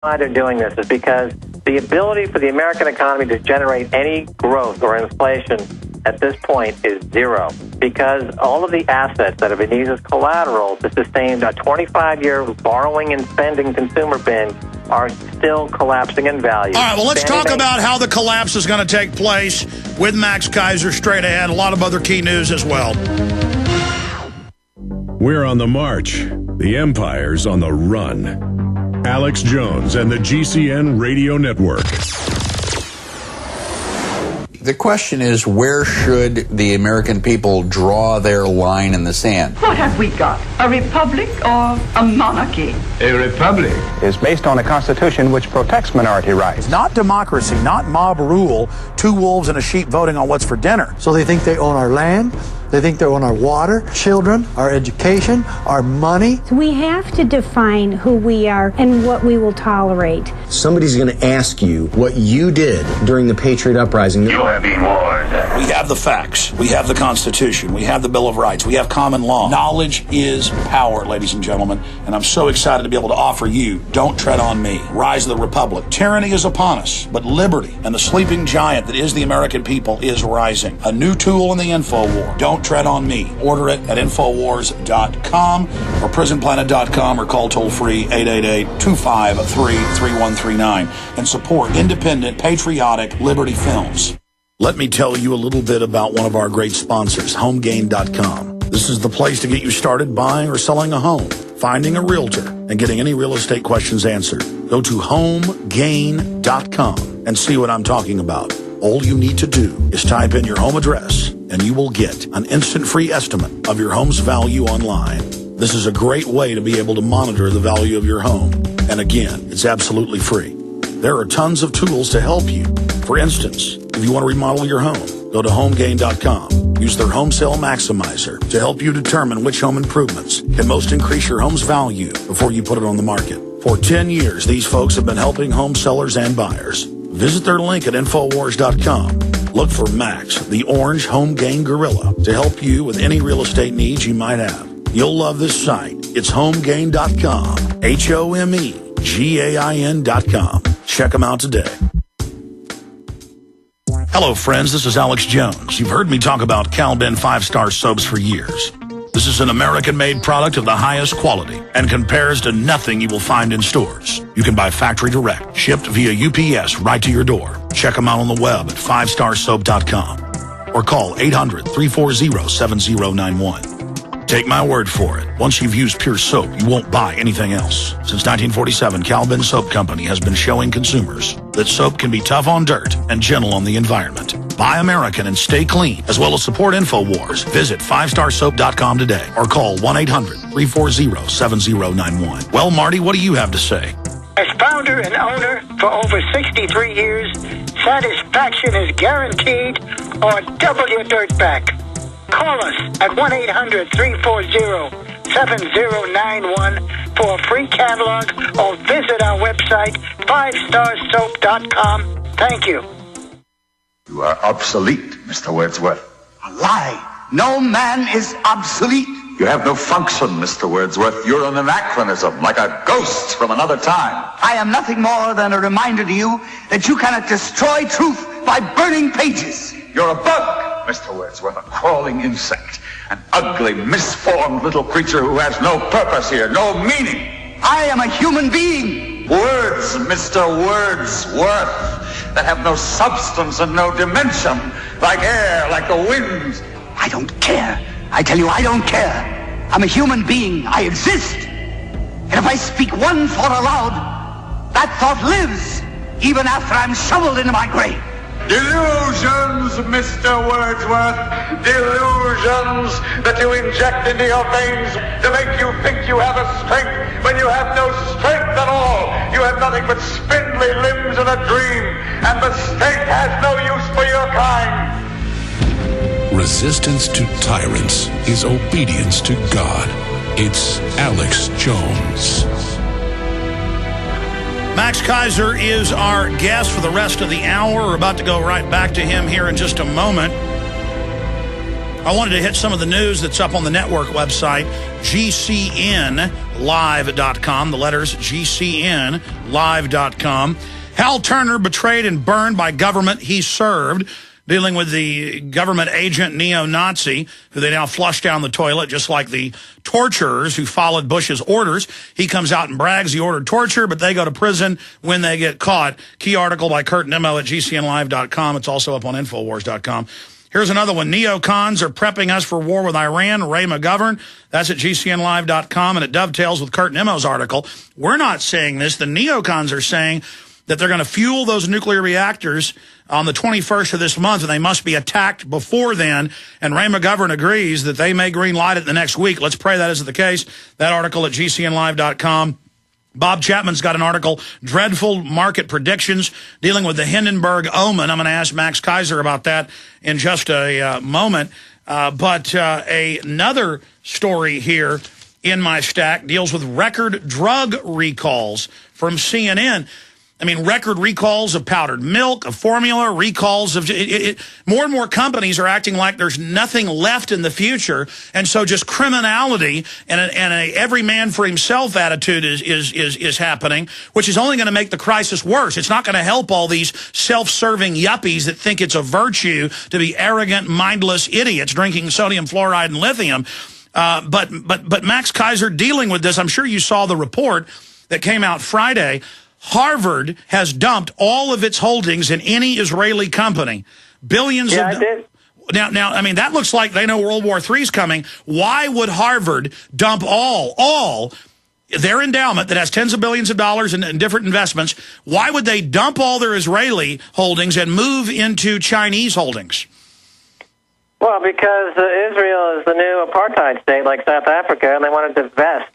Why they're doing this is because the ability for the American economy to generate any growth or inflation at this point is zero, because all of the assets that have been used as collateral to sustain a 25-year borrowing and spending consumer binge are still collapsing in value. All right, well, let's talk about how the collapse is going to take place with Max Keiser straight ahead. A lot of other key news as well. We're on the march. The empire's on the run. Alex Jones and the GCN Radio Network. The question is, where should the American people draw their line in the sand? What have we got? A republic or a monarchy? A republic is based on a constitution which protects minority rights. Not democracy, not mob rule, two wolves and a sheep voting on what's for dinner. So they think they own our land, they think they own our water, children, our education, our money. We have to define who we are and what we will tolerate. Somebody's going to ask you what you did during the Patriot Uprising. You have been warned. We have the facts. We have the Constitution. We have the Bill of Rights. We have common law. Knowledge is power, ladies and gentlemen. And I'm so excited to be able to offer you Don't Tread on Me, Rise of the Republic. Tyranny is upon us, but liberty and the sleeping giant that is the American people is rising. A new tool in the info war. Don't Tread on Me. Order it at Infowars.com or PrisonPlanet.com or call toll-free 888-253-3139 and support independent, patriotic Liberty films. Let me tell you a little bit about one of our great sponsors, HomeGain.com. This is the place to get you started buying or selling a home, finding a realtor, and getting any real estate questions answered. Go to HomeGain.com and see what I'm talking about. All you need to do is type in your home address, and you will get an instant free estimate of your home's value online. This is a great way to be able to monitor the value of your home. And again, it's absolutely free. There are tons of tools to help you. For instance, if you want to remodel your home, go to HomeGain.com. Use their Home Sale Maximizer to help you determine which home improvements can most increase your home's value before you put it on the market. For 10 years, these folks have been helping home sellers and buyers. Visit their link at Infowars.com. Look for Max, the orange Home Gain Gorilla, to help you with any real estate needs you might have. You'll love this site. It's HomeGain.com. HomeGain.com. Check them out today. Hello, friends. This is Alex Jones. You've heard me talk about Cal-Ben 5-star soaps for years. This is an American-made product of the highest quality and compares to nothing you will find in stores. You can buy factory direct, shipped via UPS right to your door. Check them out on the web at 5starsoap.com or call 800-340-7091. Take my word for it. Once you've used Pure Soap, you won't buy anything else. Since 1947, Cal-Ben Soap Company has been showing consumers that soap can be tough on dirt and gentle on the environment. Buy American and stay clean, as well as support InfoWars. Visit 5starsoap.com today or call 1-800-340-7091. Well, Marty, what do you have to say? As founder and owner for over 63 years, satisfaction is guaranteed or double your dirt back. Call us at 1-800-340-7091 for a free catalog or visit our website, 5starsoap.com. Thank you. You are obsolete, Mr. Wordsworth. A lie. No man is obsolete. You have no function, Mr. Wordsworth. You're an anachronism, like a ghost from another time. I am nothing more than a reminder to you that you cannot destroy truth by burning pages. You're a bug, Mr. Wordsworth, a crawling insect, an ugly, misformed little creature who has no purpose here, no meaning. I am a human being. Words, Mr. Wordsworth, that have no substance and no dimension, like air, like the wind. I don't care. I tell you, I don't care. I'm a human being. I exist. And if I speak one thought aloud, that thought lives, even after I'm shoveled into my grave. Delusions, Mr. Wordsworth. Delusions that you inject into your veins to make you think you have a strength when you have no strength at all. You have nothing but spindly limbs and a dream, and the state has no use for your kind. Resistance to tyrants is obedience to God. It's Alex Jones. Max Keiser is our guest for the rest of the hour. We're about to go right back to him here in just a moment. I wanted to hit some of the news that's up on the network website. GCN GCNlive.com, the letters GCNlive.com. Hal Turner betrayed and burned by government he served, dealing with the government agent neo-Nazi, who they now flush down the toilet, just like the torturers who followed Bush's orders. He comes out and brags he ordered torture, but they go to prison when they get caught. Key article by Kurt Nimmo at GCNlive.com. It's also up on Infowars.com. Here's another one. Neocons are prepping us for war with Iran. Ray McGovern. That's at GCNlive.com, and it dovetails with Kurt Nimmo's article. We're not saying this. The neocons are saying that they're going to fuel those nuclear reactors on the 21st of this month, and they must be attacked before then. And Ray McGovern agrees that they may green light it the next week. Let's pray that isn't the case. That article at GCNlive.com. Bob Chapman's got an article, Dreadful Market Predictions, dealing with the Hindenburg Omen. I'm going to ask Max Keiser about that in just a moment. But another story here in my stack deals with record drug recalls from CNN. I mean, record recalls of powdered milk, of formula, recalls of... more and more companies are acting like there's nothing left in the future, and so just criminality and a every man for himself attitude is happening, which is only going to make the crisis worse. It's not going to help all these self-serving yuppies that think it's a virtue to be arrogant, mindless idiots drinking sodium fluoride and lithium. But Max Keiser dealing with this, I'm sure you saw the report that came out Friday. Harvard has dumped all of its holdings in any Israeli company. Billions of... I did. Now, I mean, that looks like they know World War III's coming. Why would Harvard dump all their endowment that has tens of billions of dollars in different investments? Why would they dump all their Israeli holdings and move into Chinese holdings? Well, because Israel is the new apartheid state like South Africa, and they want to divest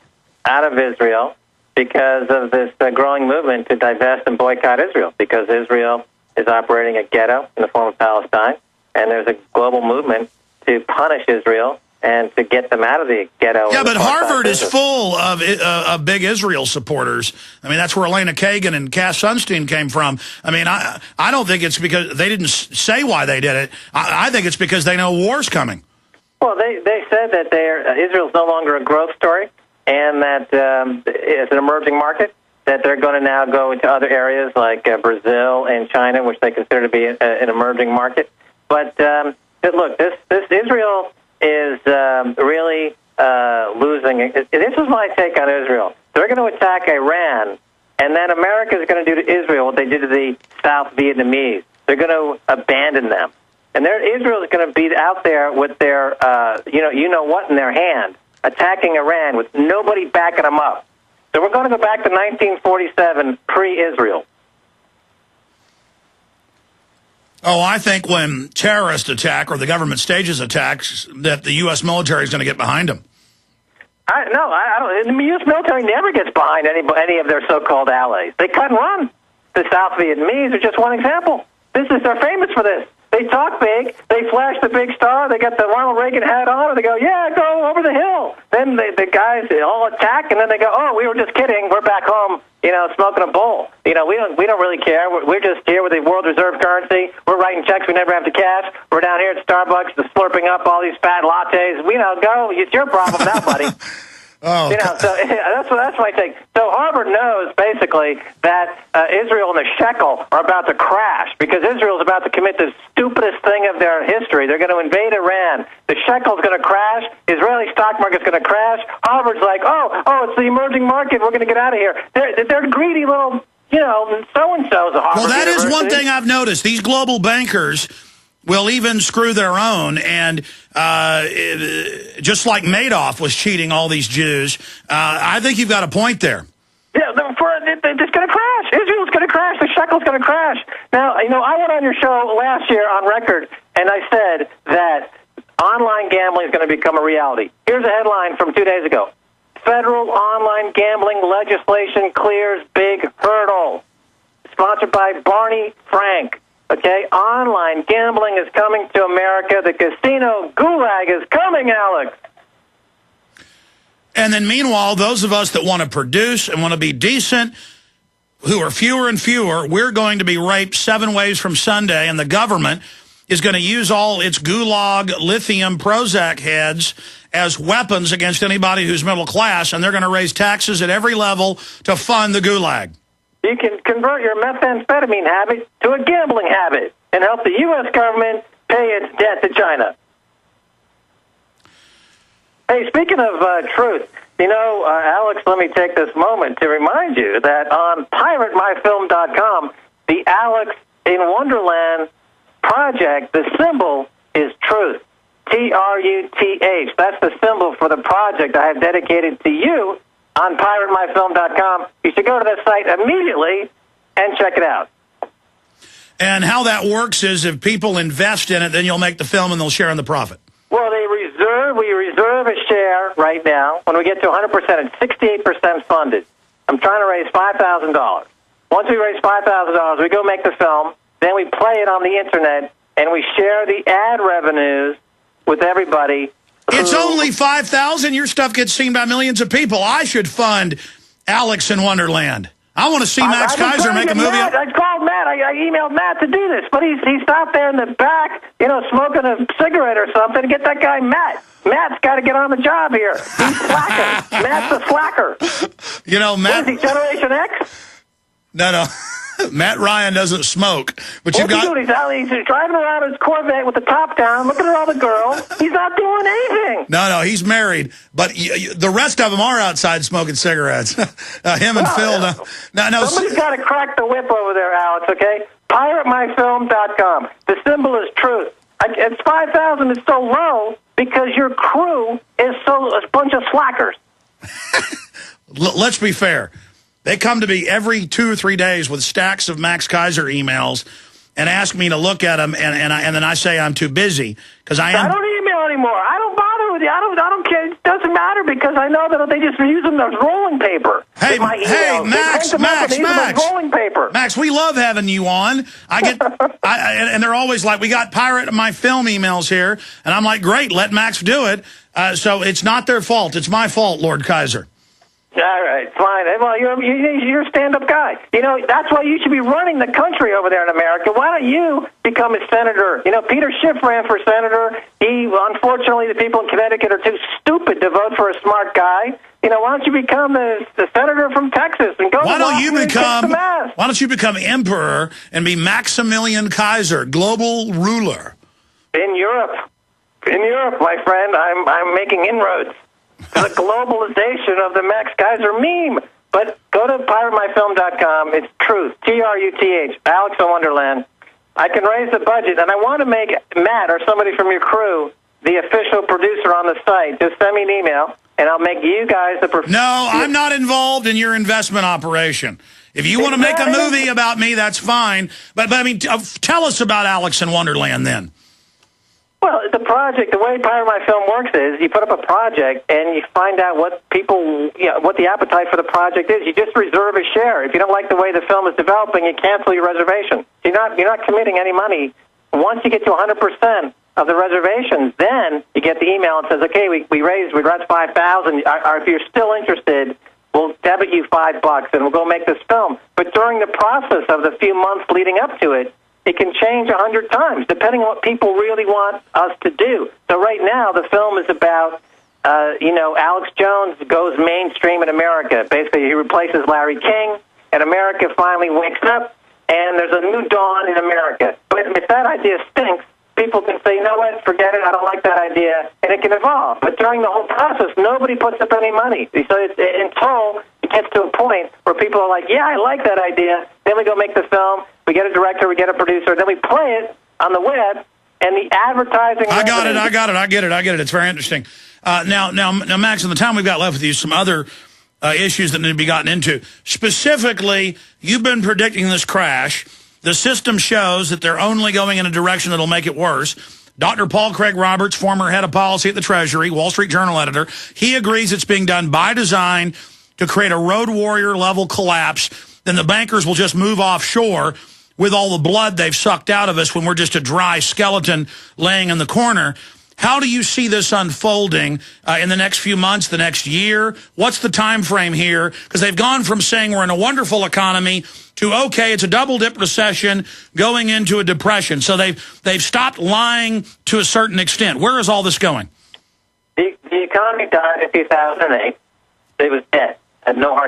out of Israel because of this growing movement to divest and boycott Israel, because Israel is operating a ghetto in the form of Palestine, and there's a global movement to punish Israel and to get them out of the ghetto. Yeah, but Harvard is full of big Israel supporters. I mean, that's where Elena Kagan and Cass Sunstein came from. I mean, I don't think it's because they didn't say why they did it. I think it's because they know war's coming. Well, they said that Israel's no longer a growth story, and that it's an emerging market, that they're going to now go into other areas like Brazil and China, which they consider to be an emerging market. But look, this Israel is really losing. This is my take on Israel. They're going to attack Iran, and then America is going to do to Israel what they did to the South Vietnamese. They're going to abandon them. And Israel is going to be out there with their, you know what in their hand, attacking Iran with nobody backing them up. So we're going to go back to 1947, pre-Israel. Oh, I think when terrorists attack or the government stages attacks, that the U.S. military is going to get behind them. I don't. The U.S. military never gets behind any of their so-called allies. They cut and run. The South Vietnamese are just one example. They're famous for this. They talk big, they flash the big star, they got the Ronald Reagan hat on, and they go, yeah, go over the hill. Then the guys all attack, and then they go, oh, we were just kidding, we're back home, smoking a bowl. We don't really care. We're just here with the world reserve currency. We're writing checks we never have to cash. We're down here at Starbucks just slurping up all these fat lattes. Go, it's your problem now, buddy. Oh, so that's my take. So Harvard knows basically that Israel and the shekel are about to crash because Israel is about to commit the stupidest thing of their history. They're going to invade Iran. The shekel is going to crash. Israeli stock market's going to crash. Harvard's like, oh, it's the emerging market. We're going to get out of here. They're greedy little, so-and-sos at Harvard. Well, that University. is one thing I've noticed. These global bankers will even screw their own, and just like Madoff was cheating all these Jews, I think you've got a point there. Yeah, it's going to crash. Israel's going to crash. The shekel's going to crash. Now, I went on your show last year on record, and I said that online gambling is going to become a reality. Here's a headline from 2 days ago. Federal online gambling legislation clears big hurdle. Sponsored by Barney Frank. Okay, online gambling is coming to America. The casino gulag is coming, Alex. And then meanwhile, those of us that want to produce and want to be decent, who are fewer and fewer, we're going to be raped 7 ways from Sunday, and the government is going to use all its gulag lithium Prozac heads as weapons against anybody who's middle class, and they're going to raise taxes at every level to fund the gulag. You can convert your methamphetamine habit to a gambling habit and help the U.S. government pay its debt to China. Hey, speaking of truth, you know, Alex, let me take this moment to remind you that on piratemyfilm.com, the Alex in Wonderland project, the symbol is truth. T-R-U-T-H. That's the symbol for the project I have dedicated to you on piratemyfilm.com. You should go to the site immediately and check it out. And how that works is if people invest in it, then you'll make the film and they'll share in the profit. Well, we reserve a share right now. When we get to 100%, it's 68% funded. I'm trying to raise $5,000. Once we raise $5,000, we go make the film, then we play it on the internet, and we share the ad revenues with everybody. It's only $5,000. Your stuff gets seen by millions of people. I should fund Alex in Wonderland. I want to see Max Keiser make a movie. I called Matt. I emailed Matt to do this, but he's out there in the back, you know, smoking a cigarette or something. Get that guy Matt. Matt's got to get on the job here. He's slacking. Matt's a slacker. You know, Matt. What is he, Generation X? No. Matt Ryan doesn't smoke, but What's he doing? He's driving around his Corvette with the top down, looking at all the girls. He's not doing anything. No, he's married, but the rest of them are outside smoking cigarettes. Him and Phil. No. Somebody's got to crack the whip over there, Alex. Okay, piratemyfilm.com. The symbol is truth. It's 5,000. It's so low because your crew is a bunch of slackers. Let's be fair. They come to me every 2 or 3 days with stacks of Max Keiser emails and ask me to look at them, and then I say I'm too busy because I am. I don't email anymore. I don't bother with you. I don't care. It doesn't matter because I know that they just use them as rolling paper. Hey, Max, rolling paper. Max, we love having you on. And they're always like, we got Pirate My Film emails here, and I'm like, great, let Max do it. So it's not their fault. It's my fault, Lord Keiser. All right, fine. Well, you're a stand-up guy. You know, that's why you should be running the country over there in America. Why don't you become a senator? You know, Peter Schiff ran for senator. Unfortunately, the people in Connecticut are too stupid to vote for a smart guy. You know, why don't you become the senator from Texas and go to Washington and kick some ass? Why don't you become emperor and be Maximilian Keiser, global ruler? In Europe, my friend, I'm making inroads. The globalization of the Max Keiser meme. But go to piratemyfilm.com. It's truth. T-R-U-T-H. Alex in Wonderland. I can raise the budget, and I want to make Matt or somebody from your crew the official producer on the site. Just send me an email, and I'll make you guys the producer. No, I'm not involved in your investment operation. If you want to make a movie about me, that's fine. But I mean, tell us about Alex in Wonderland then. Well, the project, the way Pirate My Film works is you put up a project and you find out what what the appetite for the project is. You just reserve a share. If you don't like the way the film is developing, you cancel your reservation. You're not committing any money. Once you get to 100% of the reservations, then you get the email and says, okay, we raised $5,000. If you're still interested, we'll debit you $5 and we'll go make this film. But during the process of the few months leading up to it, it can change 100 times, depending on what people really want us to do. So right now, the film is about, Alex Jones goes mainstream in America. Basically, he replaces Larry King, and America finally wakes up, and there's a new dawn in America. But if that idea stinks, people can say, you know what, forget it, I don't like that idea, and it can evolve. But during the whole process, nobody puts up any money. So until it gets to a point where people are like, yeah, I like that idea, then we go make the film, we get a director, we get a producer, then we play it on the web, and the advertising... I get it. It's very interesting. Now, Max, in the time we've got left with you, some other issues that need to be gotten into. Specifically, you've been predicting this crash. The system shows that they're only going in a direction that'll make it worse. Dr. Paul Craig Roberts, former head of policy at the Treasury, Wall Street Journal editor, he agrees it's being done by design to create a road warrior level collapse. Then the bankers will just move offshore with all the blood they've sucked out of us when we're just a dry skeleton laying in the corner. How do you see this unfolding in the next few months, the next year? What's the time frame here? Because they've gone from saying we're in a wonderful economy to, okay, it's a double-dip recession going into a depression. So they've stopped lying to a certain extent. Where is all this going? The economy died in 2008. It was dead. Had no heart.